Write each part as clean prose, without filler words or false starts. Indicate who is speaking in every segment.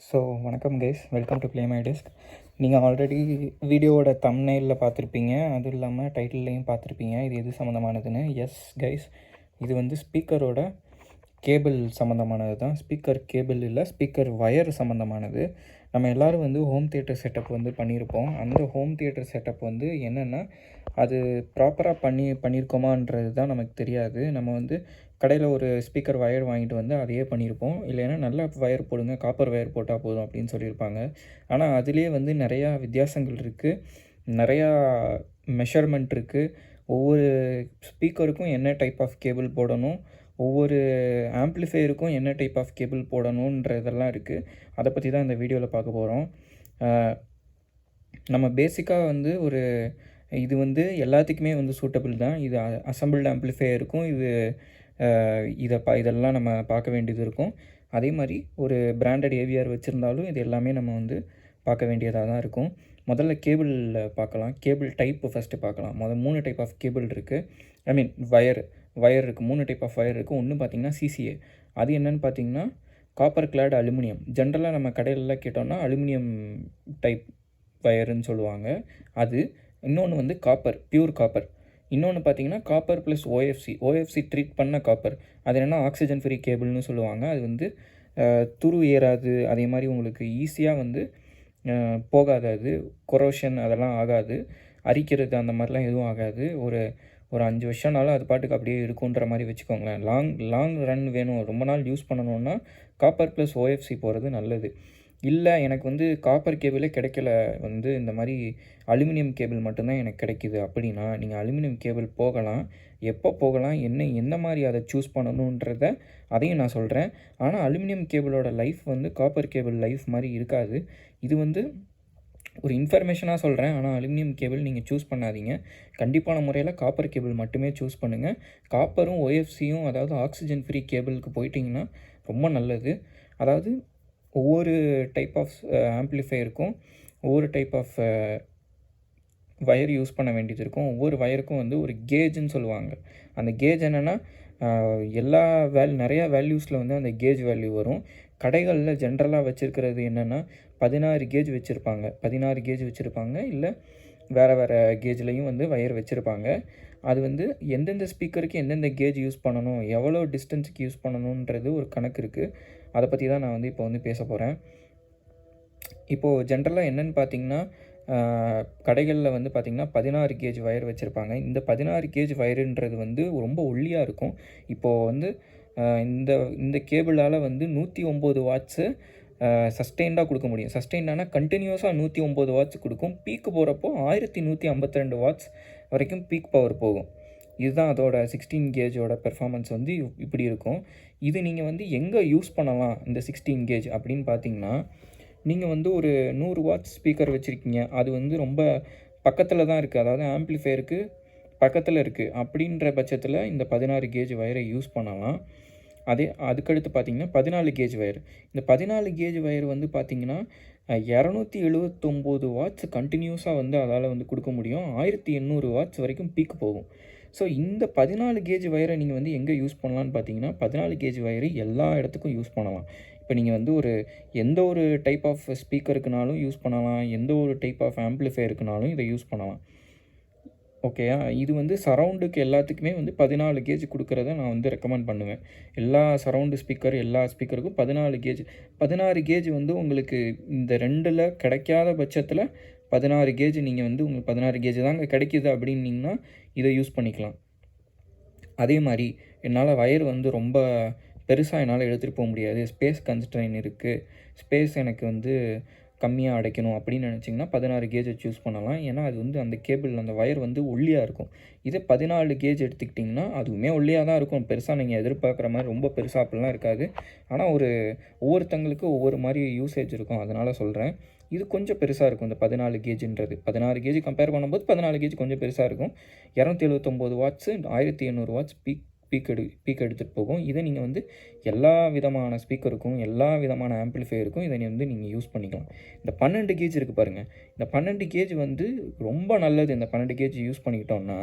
Speaker 1: So வணக்கம் guys, welcome to play my desk. நீங்கள் already வீடியோவோட தம்ப்நெயிலில் பார்த்துருப்பீங்க, அதுவும் இல்லாமல் டைட்டில்லையும் பார்த்துருப்பீங்க இது எது சம்மந்தமானதுன்னு. எஸ் கைஸ், இது வந்து ஸ்பீக்கரோட கேபிள் சம்மந்தமானது தான். ஸ்பீக்கர் கேபிள் இல்லை, ஸ்பீக்கர் வயர் சம்மந்தமானது. நம்ம எல்லோரும் வந்து ஹோம் தியேட்டர் செட்டப் வந்து பண்ணியிருப்போம். அந்த ஹோம் தியேட்டர் செட்டப் வந்து என்னென்னா, அது ப்ராப்பராக பண்ணியிருக்கோமான்றது தான் நமக்கு தெரியாது. நம்ம வந்து கடையில் ஒரு ஸ்பீக்கர் வயர் வாங்கிட்டு வந்து அதையே பண்ணியிருப்போம். இல்லைன்னா நல்ல வயர் போடுங்க, காப்பர் வயர் போட்டால் போதும் அப்படின்னு சொல்லியிருப்பாங்க. ஆனால் அதிலே வந்து நிறையா வித்தியாசங்கள் இருக்குது, நிறையா மெஷர்மெண்ட் இருக்குது. ஒவ்வொரு ஸ்பீக்கருக்கும் என்ன டைப் ஆஃப் கேபிள் போடணும், ஒவ்வொரு ஆம்ப்ளிஃபையருக்கும் என்ன டைப் ஆஃப் கேபிள் போடணுன்றதெல்லாம் இருக்குது. அதை பற்றி தான் இந்த வீடியோவில் பார்க்க போகிறோம். நம்ம பேசிக்காக வந்து இது வந்து எல்லாத்துக்குமே வந்து சூட்டபிள் தான். இது அசம்பிள்டு ஆம்ப்ளிஃபையருக்கும் இதெல்லாம் நம்ம பார்க்க வேண்டியது இருக்கும். அதே மாதிரி ஒரு பிராண்டட் ஏவிஆர் வச்சுருந்தாலும் இது எல்லாமே நம்ம வந்து பார்க்க வேண்டியதாக தான் இருக்கும். முதல்ல கேபிளில் பார்க்கலாம். கேபிள் டைப்பு ஃபஸ்ட்டு பார்க்கலாம். 3 டைப் ஆஃப் கேபிள் இருக்குது. வயர் இருக்குது. 3 டைப் ஆஃப் வயர் இருக்குது. ஒன்று பார்த்திங்கன்னா சிசிஏ. அது என்னென்னு பார்த்திங்கன்னா காப்பர் கிளாட் அலுமினியம். ஜென்ரலாக நம்ம கடையிலலாம் கேட்டோம்னா அலுமினியம் டைப் வயருன்னு சொல்லுவாங்க. அது இன்னொன்று வந்து காப்பர், பியூர் காப்பர். இன்னொன்று பார்த்திங்கன்னா காப்பர் ப்ளஸ் ஓஎஃப்சி ட்ரீட் பண்ண காப்பர். அது என்னென்னா ஆக்சிஜன் ஃப்ரீ கேபிள்னு சொல்லுவாங்க. அது வந்து துரு ஏறாது, அதே மாதிரி உங்களுக்கு ஈஸியாக வந்து போகாது. அது கொரோஷன் அதெல்லாம் ஆகாது, அரிக்கிறது அந்த மாதிரிலாம் எதுவும் ஆகாது. ஒரு 5 வருஷம்னாலும் அது பாட்டுக்கு அப்படியே இருக்குன்ற மாதிரி வச்சுக்கோங்களேன். லாங் ரன் வேணும், ரொம்ப நாள் யூஸ் பண்ணணுன்னா காப்பர் ப்ளஸ் ஓஎஃப்சி போகிறது நல்லது. இல்லை எனக்கு வந்து காப்பர் கேபிளே கிடைக்கல, வந்து இந்த மாதிரி அலுமினியம் கேபிள் மட்டும்தான் எனக்கு கிடைக்கிது அப்படின்னா நீங்கள் அலுமினியம் கேபிள் போகலாம். எப்போ போகலாம், எந்த மாதிரி அதை சூஸ் பண்ணணுன்றத அதையும் நான் சொல்கிறேன். ஆனால் அலுமினியம் கேபிளோட லைஃப் வந்து காப்பர் கேபிள் லைஃப் மாதிரி இருக்காது. இது வந்து ஒரு இன்ஃபர்மேஷனாக சொல்கிறேன். ஆனால் அலுமினியம் கேபிள் நீங்கள் சூஸ் பண்ணாதீங்க. கண்டிப்பான முறையில் காப்பர் கேபிள் மட்டுமே சூஸ் பண்ணுங்கள். காப்பரும் ஓஎஃப்சியும், அதாவது ஆக்சிஜன் ஃப்ரீ கேபிளுக்கு போயிட்டிங்கன்னா ரொம்ப நல்லது. அதாவது ஒவ்வொரு டைப் ஆஃப் ஆம்ப்ளிஃபையருக்கும் ஒவ்வொரு டைப் ஆஃப் வயர் யூஸ் பண்ண வேண்டியது இருக்கும். ஒவ்வொரு வயருக்கும் வந்து ஒரு கேஜுன்னு சொல்லுவாங்க. அந்த கேஜ் என்னென்னா நிறையா வேல்யூஸில் வந்து அந்த கேஜ் வேல்யூ வரும். கடைகளில் ஜென்ரலாக வச்சுருக்கிறது என்னென்னா 16 கேஜ் வச்சுருப்பாங்க. இல்லை வேறு கேஜ்லேயும் வந்து வயர் வச்சுருப்பாங்க. அது வந்து எந்தெந்த ஸ்பீக்கருக்கு எந்தெந்த கேஜ் யூஸ் பண்ணணும், எவ்வளோ டிஸ்டன்ஸுக்கு யூஸ் பண்ணணுன்றது ஒரு கணக்கு இருக்குது. அதை பற்றி தான் நான் வந்து இப்போ வந்து பேச போகிறேன். இப்போது ஜென்ரலாக என்னென்னு பார்த்திங்கன்னா, கடைகளில் வந்து பார்த்திங்கன்னா 16 கேஜ் வயர் வச்சுருப்பாங்க. இந்த 16 கேஜ் வயருன்றது வந்து ரொம்ப ஒல்லியாக இருக்கும். இப்போது வந்து இந்த கேபிளால் வந்து 109 வாட்ஸு சஸ்டெயின்டாக கொடுக்க முடியும். சஸ்டெயின்டானா கண்டினியூஸாக 109 வாட்ஸ் கொடுக்கும். பீக்கு போகிறப்போ 1152 வாட்ஸ் வரைக்கும் பீக் பவர் போகும். இதுதான் அதோட 16 கேஜோட பெர்ஃபார்மன்ஸ் வந்து இப்படி இருக்கும். இது நீங்கள் வந்து எங்கே யூஸ் பண்ணலாம் இந்த 16 கேஜ் அப்படின்னு பார்த்தீங்கன்னா, நீங்கள் வந்து ஒரு 100 வாட்ஸ் ஸ்பீக்கர் வச்சுருக்கீங்க, அது வந்து ரொம்ப பக்கத்தில் தான் இருக்குது, அதாவது ஆம்ப்ளிஃபையருக்கு பக்கத்தில் இருக்குது. அப்படின்ற பட்சத்தில் இந்த 16 கேஜ் வயரை யூஸ் பண்ணலாம். அதுக்கடுத்து பார்த்திங்கன்னா 14 கேஜ் வயர். இந்த 14 கேஜ் வயர் வந்து பார்த்திங்கன்னா 279 வாட்ஸ் கண்டினியூஸாக வந்து அதால் வந்து கொடுக்க முடியும். 1800 வாட்ஸ் வரைக்கும் பீக் போகும். ஸோ இந்த 14 கேஜ் வயரை நீங்கள் வந்து எங்கே யூஸ் பண்ணலான்னு பார்த்தீங்கன்னா, 14 கேஜ் வயரு எல்லா இடத்துக்கும் யூஸ் பண்ணலாம். இப்போ நீங்கள் வந்து எந்த ஒரு டைப் ஆஃப் ஸ்பீக்கருக்குனாலும் யூஸ் பண்ணலாம், எந்த ஒரு டைப் ஆஃப் ஆம்ப்ளிஃபையருக்குனாலும் இதை யூஸ் பண்ணலாம். ஓகேயா? இது வந்து சரவுண்டுக்கு எல்லாத்துக்குமே வந்து 14 கேஜ் கொடுக்குறத நான் வந்து ரெக்கமெண்ட் பண்ணுவேன். எல்லா ஸ்பீக்கருக்கும் 16 கேஜ் வந்து உங்களுக்கு இந்த 2ல் கிடைக்காத பட்சத்தில் 16 கேஜ் நீங்கள் வந்து உங்களுக்கு 16 கேஜ் தாங்க கிடைக்கிது அப்படின்னிங்கன்னா இதை யூஸ் பண்ணிக்கலாம். அதே மாதிரி என்னால் வயர் வந்து ரொம்ப பெருசாக என்னால் எடுத்துகிட்டு போக முடியாது, ஸ்பேஸ் கன்ஸ்ட்ரெயின் இருக்குது, ஸ்பேஸ் எனக்கு வந்து கம்மியாக அடைக்கணும் அப்படின்னு நினச்சிங்கன்னா 16 கேஜை சூஸ் பண்ணலாம். ஏன்னா அது வந்து அந்த கேபிள், அந்த வயர் வந்து ஒல்லியாக இருக்கும். இதே 14 கேஜ் எடுத்துக்கிட்டிங்கன்னா அதுவுமே ஒல்லியாக தான் இருக்கும். பெருசாக நீங்கள் எதிர்பார்க்குற மாதிரி ரொம்ப பெருசாக அப்படிலாம் இருக்காது. ஆனால் ஒவ்வொருத்தங்களுக்கு ஒவ்வொரு மாதிரி யூசேஜ் இருக்கும், அதனால் சொல்கிறேன். இது கொஞ்சம் பெருசாக இருக்கும். இந்த 14 கேஜுன்றது 16 கேஜி கம்பேர் பண்ணும்போது 14 கேஜி கொஞ்சம் பெருசாக இருக்கும். 279 வாட்ஸு 1800 வாட்ஸ் பீக் எடுத்துகிட்டு போகும். இதை நீங்கள் வந்து எல்லா விதமான ஸ்பீக்கருக்கும், எல்லா விதமான ஆம்ப்ளிஃபையருக்கும் இதை வந்து நீங்கள் யூஸ் பண்ணிக்கலாம். இந்த 12 கேஜ் இருக்குது பாருங்கள், இந்த 12 கேஜ் வந்து ரொம்ப நல்லது. இந்த 12 கேஜ் யூஸ் பண்ணிக்கிட்டோம்னா,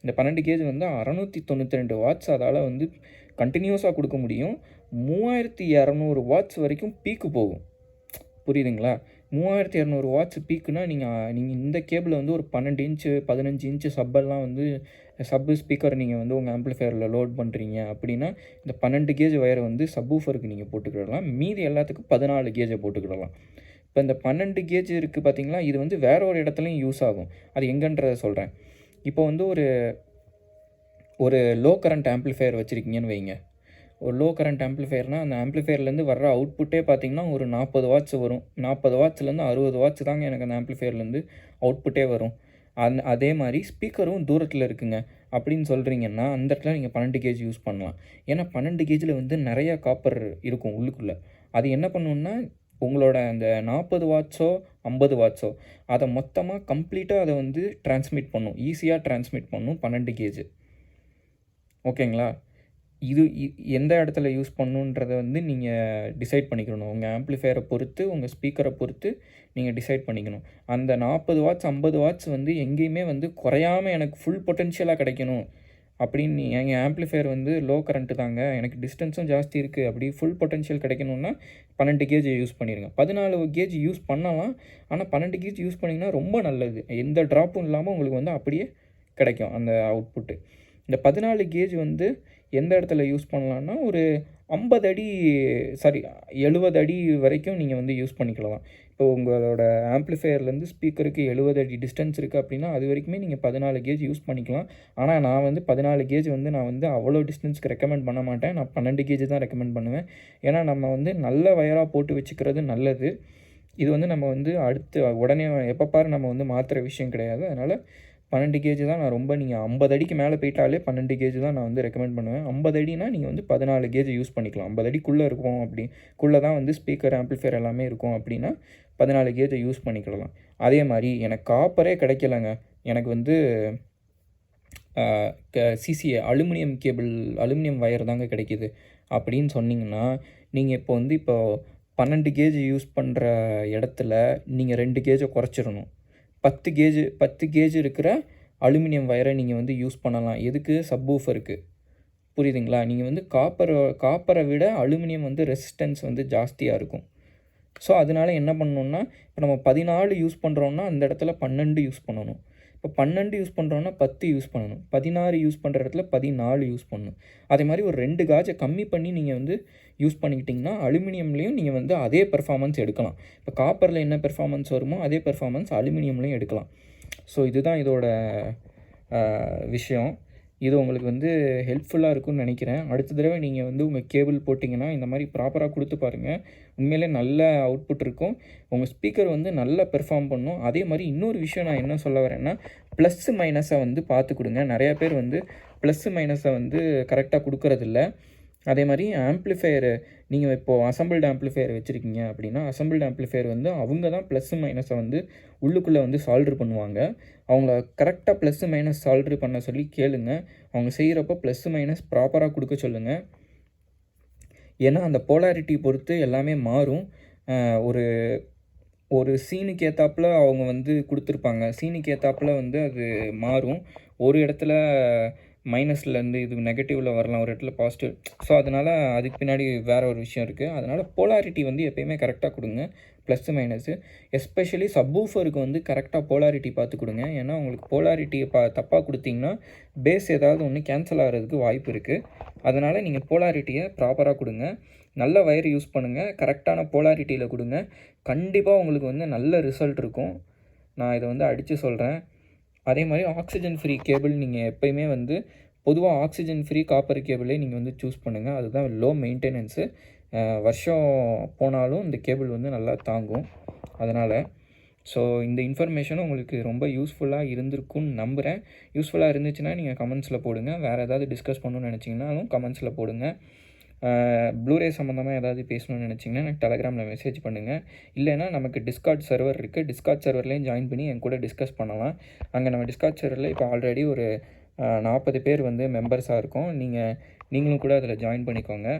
Speaker 1: இந்த 12 கேஜ் வந்து 692 வாட்ஸ் அதால் வந்து கண்டினியூஸாக கொடுக்க முடியும். 3200 வாட்ஸ் வரைக்கும் பீக்கு போகும். புரியுதுங்களா? 3200 வாட்ஸ் பீக்குனா நீங்கள் இந்த கேபிளை வந்து ஒரு 12 இன்ச்சு 15 இன்ச்சு சப்பெல்லாம் வந்து சப்பு ஸ்பீக்கர் நீங்கள் வந்து உங்கள் ஆம்ப்ளிஃபையரில் லோட் பண்ணுறீங்க அப்படின்னா இந்த 12 கேஜ் வயரை வந்து சப்வூஃபருக்கு நீங்கள் போட்டுக்கிடலாம். மீதி எல்லாத்துக்கும் 14 கேஜை போட்டுக்கிடலாம். இப்போ இந்த 12 கேஜ் இருக்குது பார்த்தீங்களா, இது வந்து வேற ஒரு இடத்துலையும் யூஸ் ஆகும். அது எங்கன்றதை சொல்கிறேன். இப்போ வந்து ஒரு லோ கரண்ட் ஆம்ப்ளிஃபையர் வச்சுருக்கீங்கன்னு வைங்க. ஒரு லோ கரண்ட் ஆம்ப்ளிஃபையர்னால் அந்த ஆம்ப்ளிஃபையர்லேருந்து வர்ற அவுட்புட்டே பார்த்திங்கன்னா ஒரு 40 வாட்ஸ் வரும். 40 வாட்ஸ்லேருந்து 60 வாட்ஸ் தாங்க எனக்கு அந்த ஆம்ப்ளிஃபையர்லேருந்து அவுட்புட்டே வரும். அதே மாதிரி ஸ்பீக்கரும் தூரத்தில் இருக்குங்க அப்படின்னு சொல்கிறீங்கன்னா அந்த இடத்துல நீங்கள் 12 கேஜ் யூஸ் பண்ணலாம். ஏன்னா 12 கேஜில் வந்து நிறையா காப்பர் இருக்கும் உள்ளுக்குள்ளே. அது என்ன பண்ணுன்னா உங்களோட அந்த 40 வாட்ஸோ 50 வாட்ஸோ அதை மொத்தமாக கம்ப்ளீட்டாக அதை வந்து ட்ரான்ஸ்மிட் பண்ணும், ஈஸியாக ட்ரான்ஸ்மிட் பண்ணும் 12 கேஜ். ஓகேங்களா? இது எந்த இடத்துல யூஸ் பண்ணணுன்றதை வந்து நீங்கள் டிசைட் பண்ணிக்கணும். உங்கள் ஆம்ப்ளிஃபையரை பொறுத்து, உங்கள் ஸ்பீக்கரை பொறுத்து நீங்கள் டிசைட் பண்ணிக்கணும். அந்த 40 வாட்ஸ் 50 வாட்ஸ் வந்து எங்கேயுமே வந்து குறையாமல் எனக்கு ஃபுல் பொட்டென்ஷியலாக கிடைக்கணும் அப்படின்னு எங்கள் ஆம்ப்ளிஃபையர் வந்து லோ கரண்ட்டு தாங்க, எனக்கு டிஸ்டன்ஸும் ஜாஸ்தி இருக்குது, அப்படி ஃபுல் பொட்டென்ஷியல் கிடைக்கணுன்னா 12 கேஜ் யூஸ் பண்ணிடுங்க. 14 கேஜ் யூஸ் பண்ணலாம். ஆனால் 12 கேஜ் யூஸ் பண்ணிங்கன்னா ரொம்ப நல்லது. எந்த ட்ராப்பும் இல்லாமல் உங்களுக்கு வந்து அப்படியே கிடைக்கும் அந்த அவுட்புட்டு. இந்த 14 கேஜ் வந்து எந்த இடத்துல யூஸ் பண்ணலான்னா ஒரு 50 அடி 70 அடி வரைக்கும் நீங்கள் வந்து யூஸ் பண்ணிக்கலாம். இப்போ உங்களோட ஆம்ப்ளிஃபையர்லேருந்து ஸ்பீக்கருக்கு 70 அடி டிஸ்டன்ஸ் இருக்குது அப்படின்னா அது வரைக்குமே நீங்கள் 14 கேஜ் யூஸ் பண்ணிக்கலாம். ஆனால் நான் வந்து 14 கேஜ் வந்து நான் வந்து அவ்வளோ டிஸ்டன்ஸ்க்கு ரெக்கமெண்ட் பண்ண மாட்டேன். நான் 12 கேஜ் தான் ரெக்கமெண்ட் பண்ணுவேன். ஏன்னா நம்ம வந்து நல்ல வயராக போட்டு வச்சுக்கிறது நல்லது. இது வந்து நம்ம வந்து உடனே எப்போ பாரு நம்ம வந்து மாற்றுற விஷயம் கிடையாது. அதனால் 12 கேஜ் தான் நான் ரொம்ப, நீங்கள் 50 அடிக்கு மேலே போயிட்டாலே 12 கேஜ் தான் நான் வந்து ரெக்கமெண்ட் பண்ணுவேன். 50 அடினா நீங்கள் வந்து 14 கேஜ் யூஸ் பண்ணிக்கலாம். 50 அடிக்குள்ளே இருக்கும் குள்ளே தான் வந்து ஸ்பீக்கர் ஆம்ப்ளிஃபையர் எல்லாமே இருக்கும் அப்படின்னா 14 கேஜை யூஸ் பண்ணிக்கலாம். அதே மாதிரி எனக்கு காப்பரே கிடைக்கலங்க, எனக்கு வந்து சிசிஏ அலுமினியம் வயர் தாங்க கிடைக்கிது அப்படின்னு சொன்னிங்கன்னா நீங்கள் இப்போ 12 கேஜ் யூஸ் பண்ணுற இடத்துல நீங்கள் 2 கேஜை குறைச்சிடணும். 10 கேஜ் இருக்கிற அலுமினியம் வயரை நீங்கள் வந்து யூஸ் பண்ணலாம். எதுக்கு? சப்வூஃபருக்கு. புரியுதுங்களா? நீங்கள் வந்து காப்பரை விட அலுமினியம் வந்து ரெசிஸ்டன்ஸ் வந்து ஜாஸ்தியாக இருக்கும். ஸோ அதனால் என்ன பண்ணணுன்னா, இப்போ நம்ம 14 யூஸ் பண்ணுறோன்னா அந்த இடத்துல 12 யூஸ் பண்ணணும். இப்போ 12 யூஸ் பண்ணுறோன்னா 10 யூஸ் பண்ணணும். 16 யூஸ் பண்ணுற இடத்துல 14 யூஸ் பண்ணணும். அதே மாதிரி ஒரு 2 காஜை கம்மி பண்ணி நீங்கள் வந்து யூஸ் பண்ணிக்கிட்டிங்கன்னா அலுமினியம்லேயும் நீங்கள் வந்து அதே பெர்ஃபார்மன்ஸ் எடுக்கலாம். இப்போ காப்பரில் என்ன பெர்ஃபார்மன்ஸ் வருமோ அதே பெர்ஃபார்மன்ஸ் அலுமினியம்லேயும் எடுக்கலாம். ஸோ இதுதான் இதோட விஷயம். இது உங்களுக்கு வந்து ஹெல்ப்ஃபுல்லாக இருக்கும்னு நினைக்கிறேன். அடுத்த தடவை நீங்கள் வந்து உங்கள் கேபிள் போட்டிங்கன்னா இந்த மாதிரி ப்ராப்பராக கொடுத்து பாருங்கள். உண்மையிலே நல்ல அவுட்புட் இருக்கும். உங்கள் ஸ்பீக்கர் வந்து நல்லா பெர்ஃபார்ம் பண்ணும். அதே மாதிரி இன்னொரு விஷயம் நான் என்ன சொல்ல வரேன்னா, ப்ளஸ்ஸு மைனஸை வந்து பார்த்து கொடுங்க. நிறையா பேர் வந்து ப்ளஸ்ஸு மைனஸை வந்து கரெக்டாக கொடுக்கறதில்ல. அதே மாதிரி ஆம்ப்ளிஃபையரு நீங்கள் இப்போது அசம்பிள்டு ஆம்ப்ளிஃபையர் வச்சுருக்கீங்க அப்படின்னா அசம்பிள்டு ஆம்ப்ளிஃபையர் வந்து அவங்க தான் ப்ளஸ்ஸு மைனஸை வந்து உள்ளுக்குள்ளே வந்து சால்ட்ரு பண்ணுவாங்க. அவங்கள கரெக்டாக ப்ளஸ்ஸு மைனஸ் சால்ட்ரு பண்ண சொல்லி கேளுங்க. அவங்க செய்கிறப்போ ப்ளஸ்ஸு மைனஸ் ப்ராப்பராக கொடுக்க சொல்லுங்கள். ஏன்னா அந்த போலாரிட்டி பொறுத்து எல்லாமே மாறும். ஒரு சீனுக்கு ஏற்றாப்புல அவங்க வந்து கொடுத்துருப்பாங்க. சீனுக்கு ஏற்றாப்புல வந்து அது மாறும். ஒரு இடத்துல மைனஸ்லேருந்து இது நெகட்டிவில் வரலாம், ஒரு இடத்துல பாசிட்டிவ். ஸோ அதனால் அதுக்கு பின்னாடி வேறு ஒரு விஷயம் இருக்குது. அதனால் போலாரிட்டி வந்து எப்போயுமே கரெக்டாக கொடுங்க, ப்ளஸ்ஸு மைனஸு. எஸ்பெஷலி சப்வூஃபருக்கு வந்து கரெக்டாக போலாரிட்டி பார்த்து கொடுங்க. ஏன்னா உங்களுக்கு போலாரிட்டியை தப்பாக கொடுத்தீங்கன்னா பேஸ் ஏதாவது ஒன்று கேன்சல் ஆகிறதுக்கு வாய்ப்பு இருக்குது. அதனால் நீங்கள் போலாரிட்டியை ப்ராப்பராக கொடுங்க. நல்ல வயர் யூஸ் பண்ணுங்கள், கரெக்டான போலாரிட்டியில் கொடுங்க. கண்டிப்பாக உங்களுக்கு வந்து நல்ல ரிசல்ட் இருக்கும். நான் இதை வந்து அடித்து சொல்கிறேன். அதே மாதிரி ஆக்சிஜன் ஃப்ரீ கேபிள் நீங்கள் எப்போயுமே வந்து பொதுவாக ஆக்சிஜன் ஃப்ரீ காப்பர் கேபிளே நீங்கள் வந்து சூஸ் பண்ணுங்கள். அதுதான் லோ மெயின்டெனன்ஸு. வருஷம் போனாலும் இந்த கேபிள் வந்து நல்லா தாங்கும். அதனால் இந்த இன்ஃபர்மேஷனும் உங்களுக்கு ரொம்ப யூஸ்ஃபுல்லாக இருந்திருக்குன்னு நம்புகிறேன். யூஸ்ஃபுல்லாக இருந்துச்சுன்னா நீங்கள் கமெண்ட்ஸில் போடுங்க. வேறு ஏதாவது டிஸ்கஸ் பண்ணணும்னு நினச்சிங்கனாலும் கமெண்ட்ஸில் போடுங்க. ப்ளூரே சம்மந்தமாக ஏதாவது பேசணும்னு நினச்சிங்கன்னா எனக்கு டெலகிராமில் மெசேஜ் பண்ணுங்கள். இல்லைன்னா நமக்கு டிஸ்கார்ட் சர்வர் இருக்குது. டிஸ்கார்ட் சர்வர்லேயும் ஜாயின் பண்ணி என் கூட டிஸ்கஸ் பண்ணலாம். அங்கே நம்ம டிஸ்கார்ட் சர்வரில் இப்போ ஆல்ரெடி ஒரு 40 பேர் வந்து மெம்பர்ஸாக இருக்கோம். நீங்களும் கூட அதில் ஜாயின் பண்ணிக்கோங்க.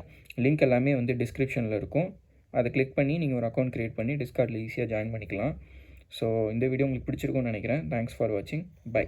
Speaker 1: லிங்க் எல்லாமே வந்து டிஸ்கிரிப்ஷனில் இருக்கும். அதை கிளிக் பண்ணி நீங்கள் ஒரு அக்கௌண்ட் க்ரியேட் பண்ணி டிஸ்கார்டில் ஈஸியாக ஜாயின் பண்ணிக்கலாம். இந்த வீடியோ உங்களுக்கு பிடிச்சிருக்கும்னு நினைக்கிறேன். தேங்க்ஸ் ஃபார் வாட்சிங். பை.